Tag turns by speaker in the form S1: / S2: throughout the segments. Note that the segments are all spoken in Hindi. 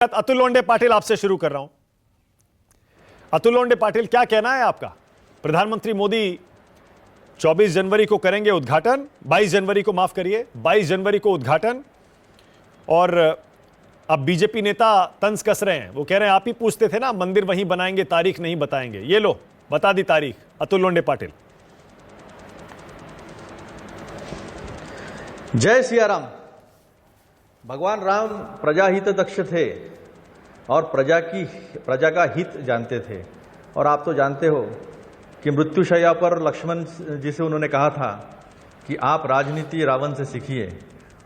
S1: अतुल लोंढे पाटिल आपसे शुरू कर रहा हूं। अतुल लोंढे पाटिल, क्या कहना है आपका? प्रधानमंत्री मोदी 24 जनवरी को करेंगे उद्घाटन, 22 जनवरी को, माफ करिए, 22 जनवरी को उद्घाटन, और अब बीजेपी नेता तंज कस रहे हैं। वो कह रहे हैं आप ही पूछते थे ना मंदिर वहीं बनाएंगे, तारीख नहीं बताएंगे। ये लो, बता दी तारीख। अतुल लोंढे पाटिल।
S2: जय सिया राम। भगवान राम प्रजाहित दक्ष थे और प्रजा का हित जानते थे। और आप तो जानते हो कि मृत्युशैया पर लक्ष्मण जी से उन्होंने कहा था कि आप राजनीति रावण से सीखिए,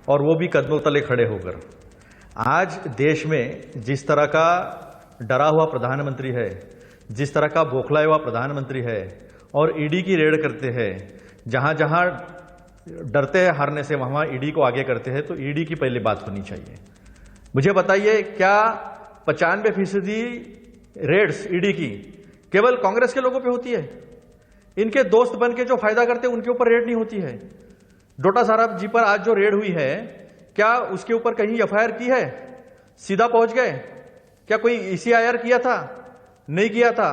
S2: और वो भी कदमों तले खड़े होकर। आज देश में जिस तरह का डरा हुआ प्रधानमंत्री है, जिस तरह का बौखलाया हुआ प्रधानमंत्री है, और ईडी की रेड करते हैं, जहां जहां डरते हैं हारने से वहां ईडी को आगे करते हैं, तो ईडी की पहले बात होनी चाहिए। मुझे बताइए, क्या 95% रेड्स ईडी की केवल कांग्रेस के लोगों पे होती है? इनके दोस्त बन के जो फायदा करते हैं उनके ऊपर रेड नहीं होती है? डोटा साहब जी पर आज जो रेड हुई है, क्या उसके ऊपर कहीं एफआईआर की है? सीधा पहुंच गए? क्या कोई ईसीआईआर किया था? नहीं किया था।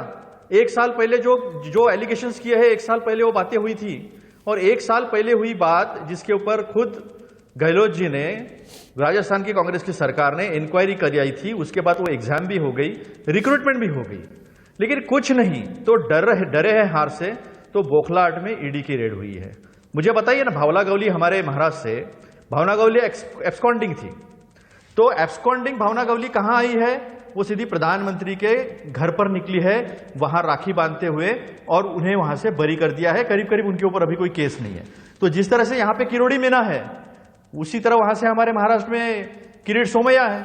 S2: एक साल पहले जो एलिगेशंस किए हैं, एक साल पहले वो बातें हुई थी, और एक साल पहले हुई बात जिसके ऊपर खुद गहलोत जी ने, राजस्थान की कांग्रेस की सरकार ने इंक्वायरी कराई थी, उसके बाद वो एग्जाम भी हो गई, रिक्रूटमेंट भी हो गई, लेकिन कुछ नहीं। तो डरे हैं हार से, तो बोखलाहट में ईडी की रेड हुई है। मुझे बताइए ना, भावना गवली हमारे महाराष्ट्र से, भावना गवली एब्सकॉन्डिंग थी, तो एब्सकॉन्डिंग भावना गवली कहां आई है? वो सीधी प्रधानमंत्री के घर पर निकली है, वहां राखी बांधते हुए, और उन्हें वहां से बरी कर दिया है। करीब करीब उनके ऊपर अभी कोई केस नहीं है। तो जिस तरह से यहां पे किरोड़ी मीना है, उसी तरह वहां से हमारे महाराष्ट्र में किरीट सोमैया है।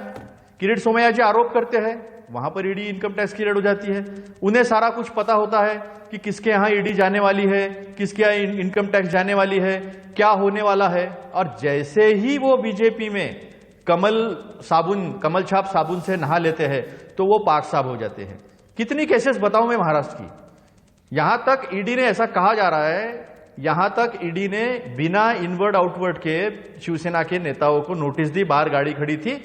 S2: किरीट सोमैया जी आरोप करते हैं, वहां पर ईडी इनकम टैक्स की रेड हो जाती है। उन्हें सारा कुछ पता होता है कि किसके यहां ईडी जाने वाली है, किसके यहां इनकम टैक्स जाने वाली है, क्या होने वाला है। और जैसे ही वो बीजेपी में कमल छाप साबुन से नहा लेते हैं, तो वो पाक साफ हो जाते हैं। कितनी केसेस बताऊं मैं महाराष्ट्र की। यहां तक ईडी ने, ऐसा कहा जा रहा है, यहां तक ईडी ने बिना इनवर्ड आउटवर्ड के शिवसेना के नेताओं को नोटिस दी। बाहर गाड़ी खड़ी थी,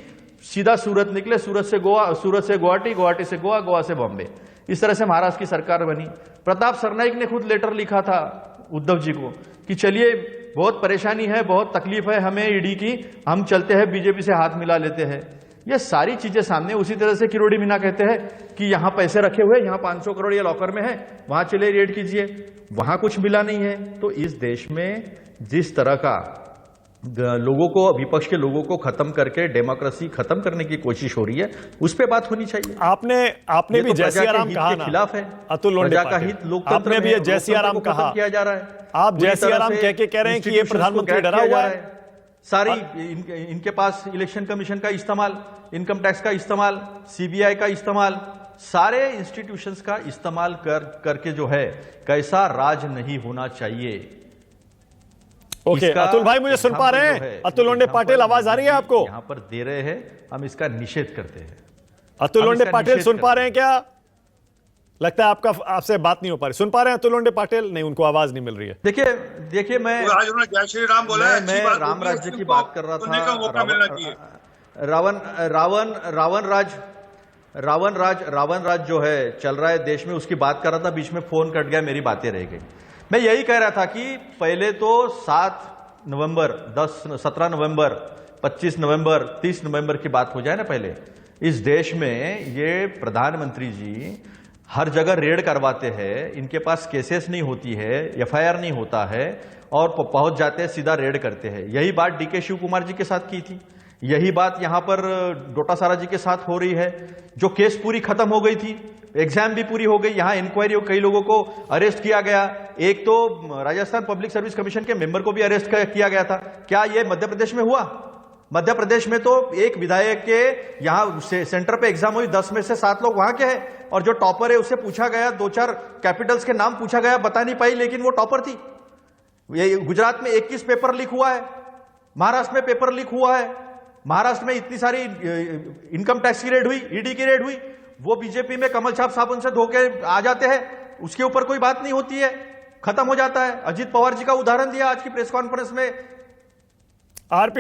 S2: सीधा सूरत निकले, सूरत से गोवा, सूरत से गुवाहाटी, गुवाहाटी से गोवा, गोवा से बॉम्बे। इस तरह से महाराष्ट्र की सरकार बनी। प्रताप सरनाईक ने खुद लेटर लिखा था उद्धव जी को कि चलिए, बहुत परेशानी है, बहुत तकलीफ है हमें ईडी की, हम चलते हैं बीजेपी से हाथ मिला लेते हैं। ये सारी चीजें सामने। उसी तरह से किरोड़ी मीना कहते हैं कि यहां पैसे रखे हुए, यहां 500 करोड़ ये लॉकर में है, वहां चले रेड कीजिए, वहां कुछ मिला नहीं है। तो इस देश में जिस तरह का लोगों को, विपक्ष के लोगों को खत्म करके डेमोक्रेसी खत्म करने की कोशिश हो रही है, उस पे बात होनी चाहिए।
S1: आपने भी जय सिया राम कहा ना,
S2: खिलाफ है
S1: अतुल लोंढे
S2: प्रजा का हित, लोकतंत्र
S1: आपने भी जय सिया राम कहा,
S2: किया जा रहा है।
S1: आप जय सिया राम कह रहे हैं कि ये प्रधानमंत्री डरा हुआ है।
S2: सारी इनके पास इलेक्शन कमीशन का इस्तेमाल, इनकम टैक्स का इस्तेमाल, सीबीआई का इस्तेमाल, सारे इंस्टीट्यूशंस का इस्तेमाल करके जो है, कैसा राज नहीं होना चाहिए।
S1: ओके, अतुल भाई मुझे सुन पा रहे हैं? अतुल लोंढे पाटिल, आवाज आ रही है आपको?
S2: यहां पर दे रहे हैं, हम इसका निषेध करते हैं।
S1: अतुल लोंढे पाटिल सुन पा रहे हैं क्या? लगता है आपसे बात नहीं हो पा रही। सुन पा रहे हैं अतुल लोंढे पाटिल? नहीं, उनको आवाज नहीं मिल रही है।
S2: देखिए मैं
S3: आज उन्होंने जय श्री राम बोला है,
S2: मैं राम राज्य की बात कर रहा था। रावण राज जो है चल रहा है देश में, उसकी बात कर रहा था, बीच में फोन कट गया, मेरी बातें रह गई। मैं यही कह रहा था कि पहले तो 7 नवंबर, 17 नवंबर, 25 नवंबर, 30 नवंबर की बात हो जाए ना। पहले इस देश में ये प्रधानमंत्री जी हर जगह रेड करवाते हैं, इनके पास केसेस नहीं होती है, एफआईआर नहीं होता है, और पहुंच जाते हैं, सीधा रेड करते हैं। यही बात डीके शिव कुमार जी के साथ की थी, यही बात यहां पर डोटा सारा जी के साथ हो रही है। जो केस पूरी खत्म हो गई थी, एग्जाम भी पूरी हो गई, यहां इंक्वायरी, कई लोगों को अरेस्ट किया गया। एक तो राजस्थान पब्लिक सर्विस कमीशन के मेंबर को भी अरेस्ट किया गया था। क्या यह मध्य प्रदेश में हुआ? मध्य प्रदेश में तो एक विधायक के यहां सेंटर पे एग्जाम हुई, 10 में से 7 लोग वहां के हैं, और जो टॉपर है उससे पूछा गया, 2-4 कैपिटल्स के नाम पूछा गया, बता नहीं पाई, लेकिन वो टॉपर थी। गुजरात में 21 पेपर लीक हुआ है, महाराष्ट्र में पेपर लीक हुआ है, महाराष्ट्र में इतनी सारी इनकम टैक्स की रेड हुई, ईडी की रेड हुई, वो बीजेपी में कमल छाप साबुन से धोके आ जाते हैं, उसके ऊपर कोई बात नहीं होती है, खत्म हो जाता है। अजीत पवार जी का उदाहरण दिया आज की प्रेस कॉन्फ्रेंस में।
S1: आरपी